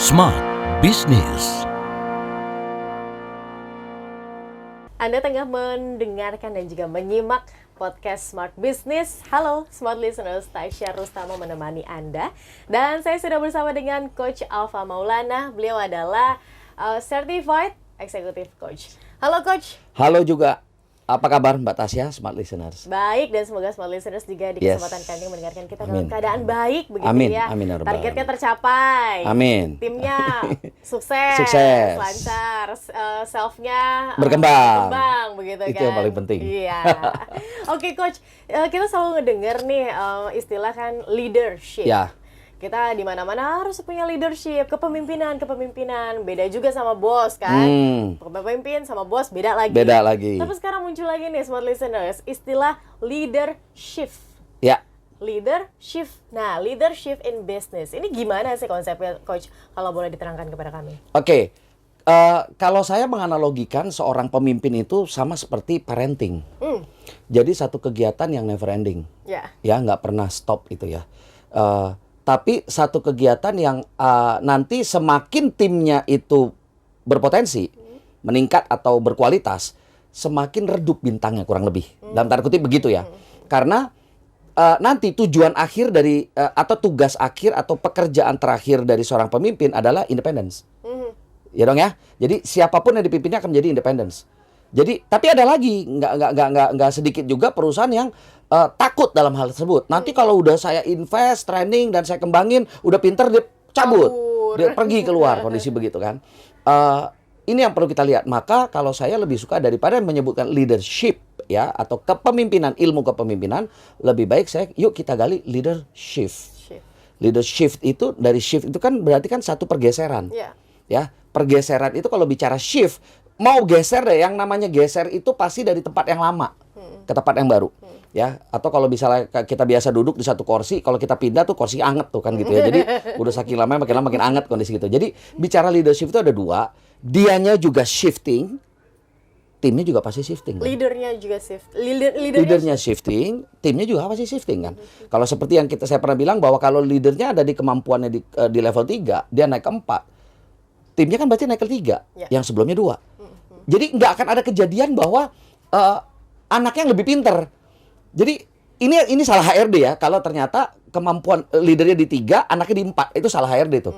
Smart Business. Anda tengah mendengarkan dan juga menyimak podcast Smart Business. Halo Smart Listeners, Tasya Rustama menemani Anda. Dan saya sudah bersama dengan Coach Alfa Maulana. Beliau adalah Certified Executive Coach. Halo Coach. Halo juga. Apa kabar Mbak Tasya, Smart Listeners? Baik, dan semoga Smart Listeners juga di kesempatan kali ini mendengarkan kita dalam keadaan baik begitu Amin. ya. Amin. Targetnya tercapai. Amin. Timnya sukses. Lancar. Self-nya berkembang begitu kan. Itu yang paling penting. Iya. Oke Coach, kita selalu ngedenger nih istilah kan leadership. Ya. Kita di mana-mana harus punya leadership, kepemimpinan. Beda juga sama bos kan. Pemimpin sama bos beda lagi. Tapi sekarang muncul lagi nih Smart Listeners, istilah leadership. Ya. Leadership. Nah, leadership in business. Ini gimana sih konsepnya Coach? Kalau boleh diterangkan kepada kami. Oke. Kalau saya menganalogikan seorang pemimpin itu sama seperti parenting. Jadi satu kegiatan yang never ending. Ya, nggak pernah stop itu ya. Tapi satu kegiatan yang nanti semakin timnya itu berpotensi meningkat atau berkualitas, semakin redup bintangnya kurang lebih. Dalam tanda kutip begitu ya. Karena nanti tujuan akhir dari atau tugas akhir atau pekerjaan terakhir dari seorang pemimpin adalah independence. Ya dong ya. Jadi siapapun yang dipimpinnya akan menjadi independence. Jadi tapi ada lagi nggak sedikit juga perusahaan yang takut dalam hal tersebut. Nanti kalau udah saya invest, training dan saya kembangin, udah pinter dia cabut, dia pergi keluar, kondisi begitu kan. Ini yang perlu kita lihat. Maka kalau saya lebih suka daripada menyebutkan leadership ya atau kepemimpinan, ilmu kepemimpinan, lebih baik yuk kita gali leadership. Leadership itu dari shift itu kan berarti kan satu pergeseran. Ya, pergeseran itu kalau bicara shift, mau geser deh, yang namanya geser itu pasti dari tempat yang lama ke tempat yang baru. Ya, atau kalau misalnya kita biasa duduk di satu kursi, kalau kita pindah tuh kursi anget tuh kan gitu ya. Jadi udah saking lama makin lama makin anget kondisi gitu. Jadi bicara leadership itu ada dua, dianya juga shifting, timnya juga pasti shifting. Kan? Leadernya juga Leadernya shifting, timnya juga pasti shifting kan. Kalau seperti yang saya pernah bilang bahwa kalau leadernya ada di kemampuannya di level 3, dia naik ke 4. Timnya kan berarti naik ke 3, yang sebelumnya 2. Jadi nggak akan ada kejadian bahwa anaknya yang lebih pinter. Jadi ini salah HRD ya. Kalau ternyata kemampuan leadernya di 3, anaknya di 4, itu salah HRD tuh.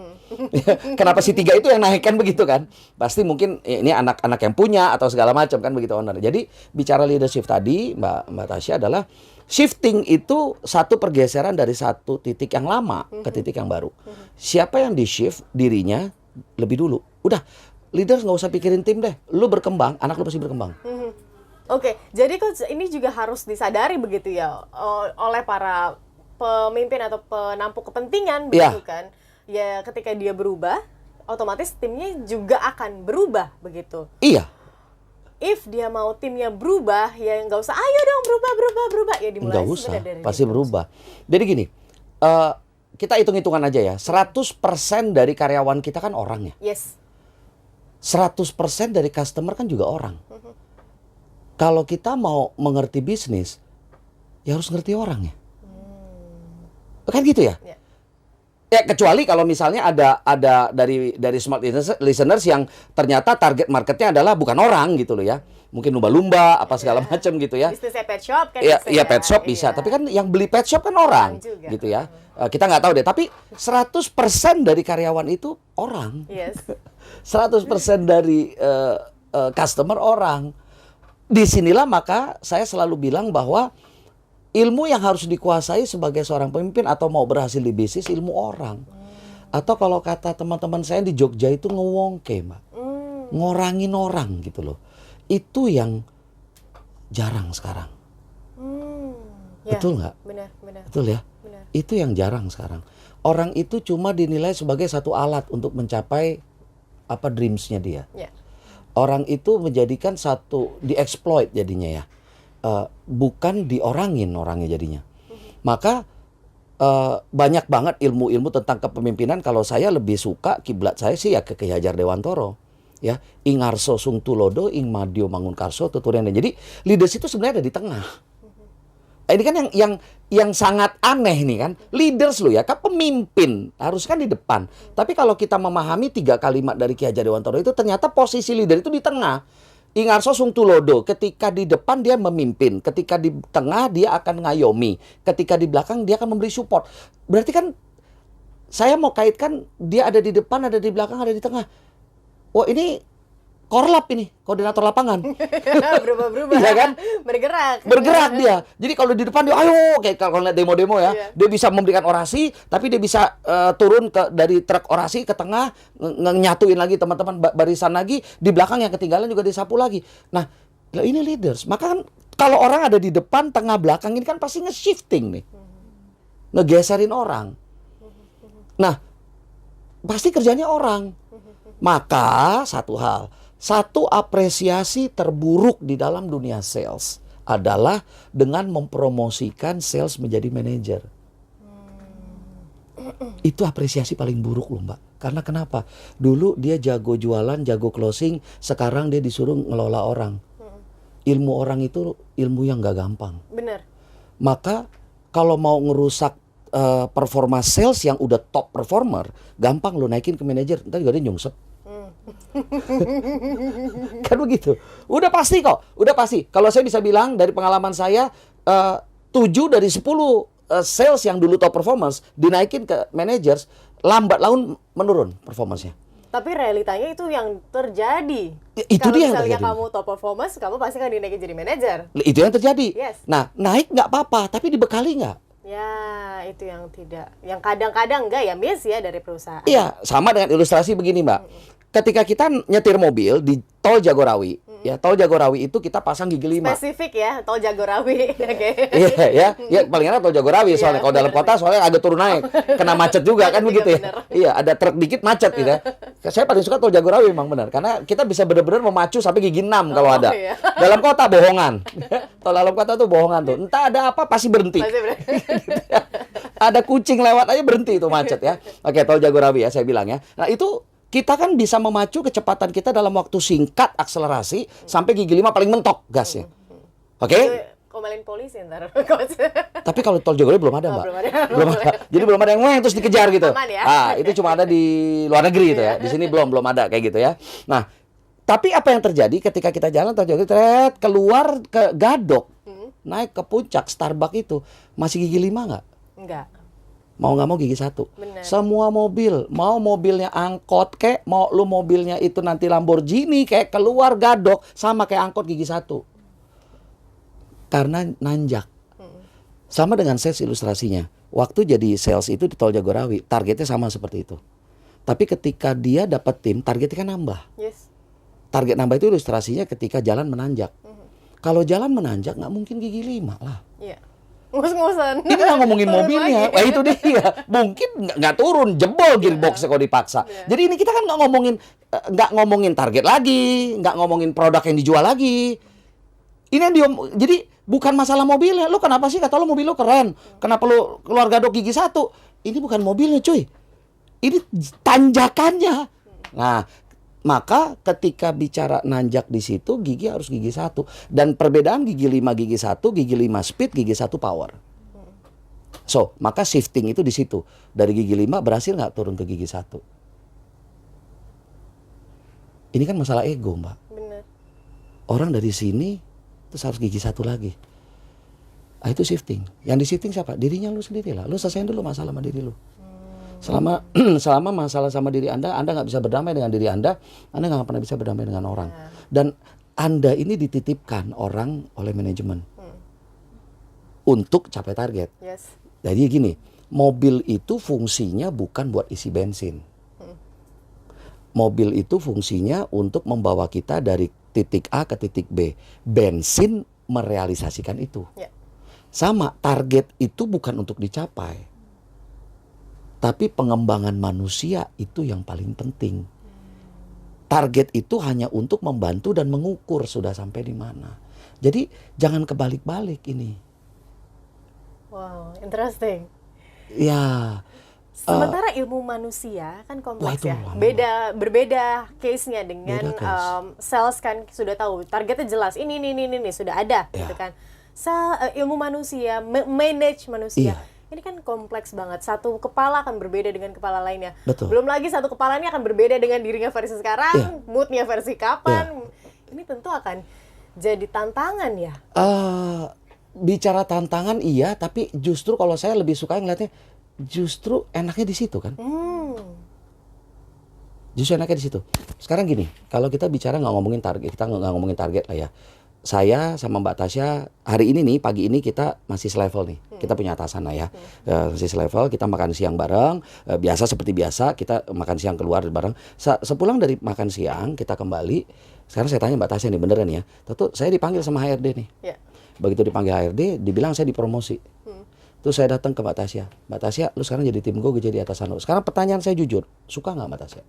Kenapa si 3 itu yang naikkan begitu kan? Pasti mungkin ini anak-anak yang punya atau segala macam kan begitu owner. Jadi bicara leadership tadi Mbak Tasya adalah shifting itu satu pergeseran dari satu titik yang lama ke titik yang baru. Siapa yang di shift dirinya lebih dulu. Udah, leaders nggak usah pikirin tim deh. Lu berkembang, anak lu pasti berkembang. Oke, jadi Coach, ini juga harus disadari begitu ya oleh para pemimpin atau penampu kepentingan begitu kan. Ya ketika dia berubah, otomatis timnya juga akan berubah begitu. Iya. If dia mau timnya berubah, ya nggak usah ayo dong berubah. Ya dimulai nggak usah, dari pasti berubah. Jadi gini, kita hitung-hitungan aja ya. 100% dari karyawan kita kan orang ya. Yes. 100% dari customer kan juga orang. Kalau kita mau mengerti bisnis, ya harus ngerti orang ya. Kan gitu ya? Ya kecuali kalau misalnya ada dari Smart Listeners yang ternyata target marketnya adalah bukan orang gitu loh ya. Mungkin lumba-lumba apa segala macam gitu ya. Bisnisnya pet shop kan bisa. Iya, pet shop bisa. Tapi kan yang beli pet shop kan orang gitu ya. Kita nggak tahu deh. Tapi 100% dari karyawan itu orang. Yes. 100% dari customer orang. Disinilah maka saya selalu bilang bahwa ilmu yang harus dikuasai sebagai seorang pemimpin atau mau berhasil di bisnis, ilmu orang. Atau kalau kata teman-teman saya di Jogja itu ngewongke, Mbak. Ngorangin orang gitu loh. Itu yang jarang sekarang. Betul nggak? Benar. Betul ya? Benar. Itu yang jarang sekarang. Orang itu cuma dinilai sebagai satu alat untuk mencapai dreams-nya dia. Orang itu menjadikan dieksploit jadinya ya. Bukan diorangin orangnya jadinya. Maka banyak banget ilmu-ilmu tentang kepemimpinan. Kalau saya lebih suka, kiblat saya sih ya ke Ki Hajar Dewantoro. Ya, ing arso sung tulodo, ing madyo mangun karso tuturian. Jadi leadership itu sebenarnya ada di tengah. Ini kan yang sangat aneh nih kan, leaders lo ya, kan pemimpin, harus kan di depan. Tapi kalau kita memahami 3 kalimat dari Ki Hajar Dewantara itu, ternyata posisi leader itu di tengah. Ingarso Sung Tulodo, ketika di depan dia memimpin, ketika di tengah dia akan ngayomi, ketika di belakang dia akan memberi support. Berarti kan saya mau kaitkan dia ada di depan, ada di belakang, ada di tengah. Oh ini korlap ini, koordinator lapangan. Berubah-berubah. Iya kan? Bergerak dia. Jadi kalau di depan dia, ayo, kayak kalau lihat demo-demo ya, dia bisa memberikan orasi, tapi dia bisa turun dari truk orasi ke tengah, nyatuin lagi teman-teman barisan lagi, di belakang yang ketinggalan juga disapu lagi. Nah, ini leaders. Maka kan kalau orang ada di depan, tengah, belakang ini kan pasti nge-shifting nih. Ngegeserin orang. Nah, pasti kerjanya orang. Maka satu apresiasi terburuk di dalam dunia sales adalah dengan mempromosikan sales menjadi manajer. Itu apresiasi paling buruk loh Mbak. Karena kenapa? Dulu dia jago jualan, jago closing, sekarang dia disuruh ngelola orang. Ilmu orang itu ilmu yang gak gampang. Bener. Maka kalau mau ngerusak performa sales yang udah top performer, gampang lo naikin ke manajer, ntar juga dia nyungsep. Kan begitu. Udah pasti kok, udah pasti. Kalau saya bisa bilang dari pengalaman saya, 7 dari 10 sales yang dulu top performance dinaikin ke managers, lambat laun menurun performance-nya. Tapi realitanya itu yang terjadi. Itu dia yang Kalau misalnya terjadi. kamu top performance, kamu pasti kan dinaikin jadi manajer. Itu yang terjadi. Yes. Nah, naik nggak apa-apa, tapi dibekali nggak? Ya, itu yang tidak. Yang kadang-kadang enggak ya miss ya dari perusahaan. Iya, sama dengan ilustrasi begini Mbak. Ketika kita nyetir mobil di tol Jagorawi, ya tol Jagorawi itu kita pasang gigi 5. Spesifik ya, tol Jagorawi. Oke. Iya, ya paling enak tol Jagorawi soalnya. Kalau dalam kota soalnya agak turun naik, kena macet juga kan begitu ya. Bener. Iya, ada truk dikit macet gitu ya. Saya paling suka tol Jagorawi memang benar, karena kita bisa benar-benar memacu sampai gigi 6 kalau ada. Iya. Dalam kota bohongan. Tol dalam kota tuh bohongan tuh. Entah ada apa pasti berhenti. Masih berarti. Ada kucing lewat aja berhenti itu macet ya. Oke, tol Jagorawi ya saya bilang ya. Nah, itu kita kan bisa memacu kecepatan kita dalam waktu singkat, akselerasi sampai gigi 5 paling mentok gasnya. Oke? Itu komelin polisi ntar. Tapi kalau tol Jagorawi belum ada, Mbak. belum ada. Belum ada. Jadi belum ada yang weng terus dikejar gitu. Aman ya? Ah, itu cuma ada di luar negeri itu ya. Di sini belum ada kayak gitu ya. Nah, tapi apa yang terjadi ketika kita jalan tol Jagorawi, keluar ke Gadok, naik ke puncak Starbucks itu, masih gigi 5 nggak? Enggak. Mau nggak mau gigi 1. Bener. Semua mobil, mau mobilnya angkot kek, mau lu mobilnya itu nanti Lamborghini kayak keluar Gadok sama kayak angkot gigi 1. Karena nanjak. Sama dengan sales ilustrasinya. Waktu jadi sales itu di tol Jagorawi, targetnya sama seperti itu. Tapi ketika dia dapat tim, targetnya kan nambah. Yes. Target nambah itu ilustrasinya ketika jalan menanjak. Kalau jalan menanjak nggak mungkin gigi 5 lah. Iya. Ngus-ngusan. Ini nggak ngomongin Turun mobilnya, lagi. itu dia. Mungkin nggak turun, jebol gearboxnya kalau dipaksa. Jadi ini kita kan nggak ngomongin target lagi, nggak ngomongin produk yang dijual lagi. Ini yang jadi bukan masalah mobilnya. Lu kenapa sih kata lu mobil lu keren? Kenapa lu keluar Gadok gigi 1? Ini bukan mobilnya, cuy. Ini tanjakannya. Nah, maka ketika bicara nanjak di situ, gigi harus gigi 1. Dan perbedaan gigi 5 gigi 1, gigi 5 speed, gigi 1 power. So, maka shifting itu di situ. Dari gigi 5 berhasil nggak turun ke gigi 1? Ini kan masalah ego, Mbak. Bener. Orang dari sini, terus harus gigi 1 lagi. Ah, itu shifting. Yang di shifting siapa? Dirinya lu sendiri lah. Lu selesaiin dulu masalah sama diri lu. Selama masalah sama diri Anda nggak bisa berdamai dengan diri Anda nggak pernah bisa berdamai dengan orang. Dan Anda ini dititipkan orang oleh manajemen untuk capai target. Yes. Jadi gini, mobil itu fungsinya bukan buat isi bensin. Mobil itu fungsinya untuk membawa kita dari titik A ke titik B. Bensin merealisasikan itu. Ya. Sama, target itu bukan untuk dicapai. Tapi pengembangan manusia itu yang paling penting. Target itu hanya untuk membantu dan mengukur sudah sampai di mana. Jadi jangan kebalik-balik ini. Wow, interesting. Ya. Sementara ilmu manusia kan kompleks Wah, itu ya. lama. Berbeda case-nya dengan Beda case. sales kan sudah tahu targetnya jelas. Ini sudah ada Ya. gitu kan. ilmu manusia, manage manusia. Iya. Ini kan kompleks banget. Satu kepala akan berbeda dengan kepala lainnya. Betul. Belum lagi satu kepala ini akan berbeda dengan dirinya versi sekarang, Iya. moodnya versi kapan. Ini tentu akan jadi tantangan ya. Bicara tantangan iya, tapi justru kalau saya lebih suka ngeliatnya justru enaknya di situ kan. Justru enaknya di situ. Sekarang gini, kalau kita bicara nggak ngomongin target, kita nggak ngomongin target lah ya. Saya sama Mbak Tasya hari ini nih, pagi ini kita masih selevel nih. Kita punya atasan lah ya. Masih selevel, kita makan siang bareng. Biasa seperti biasa, kita makan siang keluar bareng. Sepulang dari makan siang, kita kembali. Sekarang saya tanya Mbak Tasya nih, beneran ya. Tentu saya dipanggil sama HRD nih. Ya. Begitu dipanggil HRD, dibilang saya dipromosi. Terus saya datang ke Mbak Tasya. Mbak Tasya, lu sekarang jadi tim gue jadi atasan lu. Sekarang pertanyaan saya jujur, suka nggak Mbak Tasya?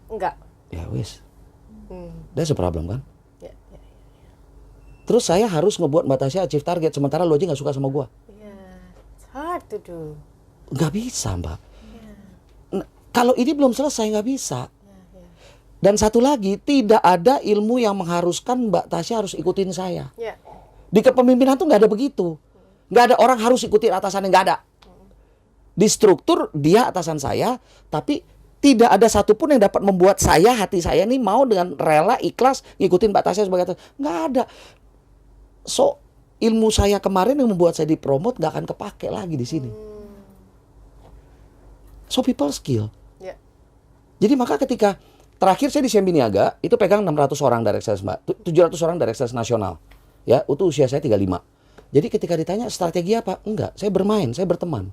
Enggak. Ya wis. That's a problem kan? Ya. Terus saya harus ngebuat Mbak Tasya achieve target, sementara lo aja nggak suka sama gua. It's hard to do. Nggak bisa Mbak. Nah, kalau ini belum selesai nggak bisa. Dan satu lagi, tidak ada ilmu yang mengharuskan Mbak Tasya harus ikutin saya. Ya. Di kepemimpinan tuh nggak ada begitu. Nggak ada orang harus ikutin atasannya, nggak ada. Di struktur dia atasan saya, tapi tidak ada satupun yang dapat membuat hati saya nih mau dengan rela, ikhlas ngikutin Mbak Tasya sebagai atasan. Nggak ada. So, ilmu saya kemarin yang membuat saya dipromot nggak akan kepake lagi di sini. So, people skill. Ya. Jadi maka ketika terakhir saya di Sembi Niaga, itu pegang 600 orang direct sales Mbak, 700 orang direct sales nasional. Ya, itu usia saya 35. Jadi ketika ditanya strategi apa? Enggak, saya bermain, saya berteman.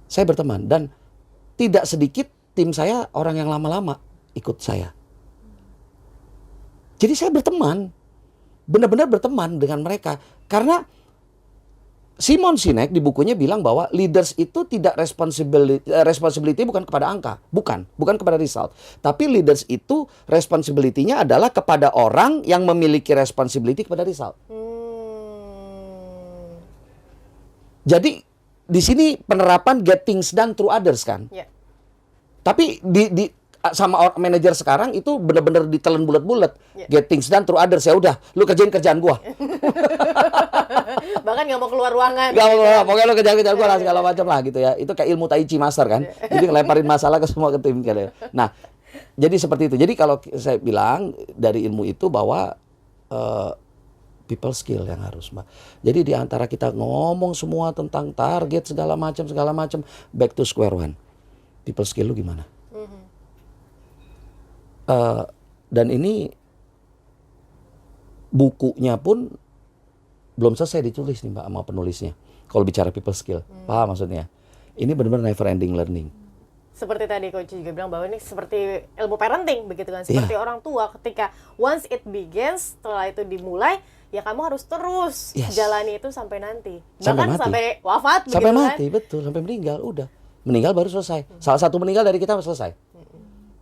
Saya berteman dan tidak sedikit tim saya orang yang lama-lama ikut saya. Jadi saya berteman, benar-benar berteman dengan mereka. Karena Simon Sinek di bukunya bilang bahwa leaders itu tidak responsibility bukan kepada angka, bukan kepada result. Tapi leaders itu responsibility-nya adalah kepada orang yang memiliki responsibility kepada result. Jadi di sini penerapan get things done through others kan. Ya. Tapi sama manajer sekarang itu benar-benar ditelan bulat-bulat. Get things done through others, ya udah, lu kerjain kerjaan gua. Bahkan nggak mau keluar ruangan. Gak apa-apa, pokoknya lu kerjaan gua lah segala macam lah gitu ya. Itu kayak ilmu Tai Chi Master kan. Jadi ngelemparin masalah ke semua ke tim kan ya. Nah, jadi seperti itu. Jadi kalau saya bilang dari ilmu itu bahwa people skill yang harus Mbak. Jadi di antara kita ngomong semua tentang target segala macam, back to square one. People skill lu gimana? Dan ini bukunya pun belum selesai ditulis nih Mbak sama penulisnya. Kalau bicara people skill, paham maksudnya? Ini benar-benar never ending learning. Seperti tadi Coach juga bilang bahwa ini seperti ilmu parenting begitu kan. Seperti orang tua ketika once it begins, setelah itu dimulai, ya kamu harus terus jalani itu sampai nanti. Bahkan sampai wafat sampai begitu mati, betul, sampai meninggal, udah. Meninggal baru selesai. Salah satu meninggal dari kita selesai.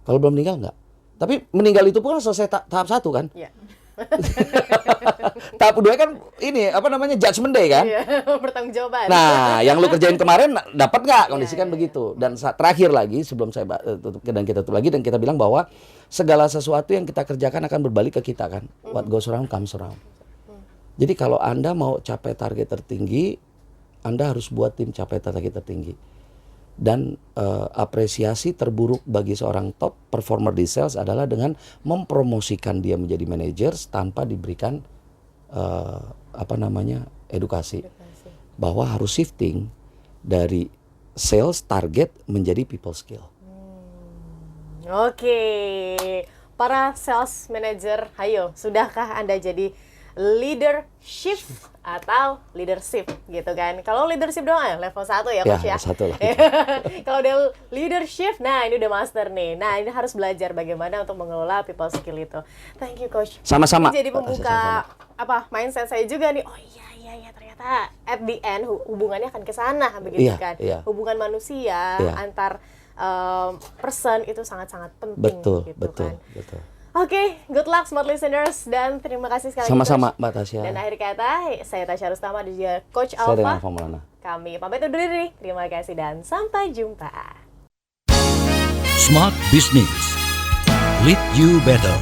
Kalau belum meninggal enggak. Tapi meninggal itu pun selesai tahap 1 kan? Iya. Tahap 2 kan ini apa namanya judgment day kan? Iya, pertanggungjawaban. Nah, yang lu kerjain kemarin dapat nggak? Kondisi kan begitu. Dan terakhir lagi sebelum saya tutup dan kita tutup lagi dan kita bilang bahwa segala sesuatu yang kita kerjakan akan berbalik ke kita kan. What goes around comes around. Jadi kalau Anda mau capai target tertinggi, Anda harus buat tim capai target tertinggi. Dan apresiasi terburuk bagi seorang top performer di sales adalah dengan mempromosikan dia menjadi manajer tanpa diberikan edukasi bahwa harus shifting dari sales target menjadi people skill. Oke, para sales manager, ayo, sudahkah Anda jadi leadership atau leadership gitu kan? Kalau leadership doang ya level 1 ya Coach ya. Satu lah. Kalau udah leadership, nah ini udah master nih. Nah ini harus belajar bagaimana untuk mengelola people skill itu. Thank you Coach. Sama-sama. Ini jadi pembuka mindset saya juga nih. Oh iya ternyata at the end hubungannya akan ke sana begitu kan. Iya. Hubungan manusia antar person itu sangat-sangat penting. Betul. Kan. Oke, good luck smart listeners dan terima kasih sekali lagi. Sama-sama Mbak Tasya. Dan akhir kata, saya Tasya Rustama dan juga Coach Saya dengan Alfa. Alfa Maulana. Kami pamit undur diri. Terima kasih dan sampai jumpa. Smart Business. Lead you better.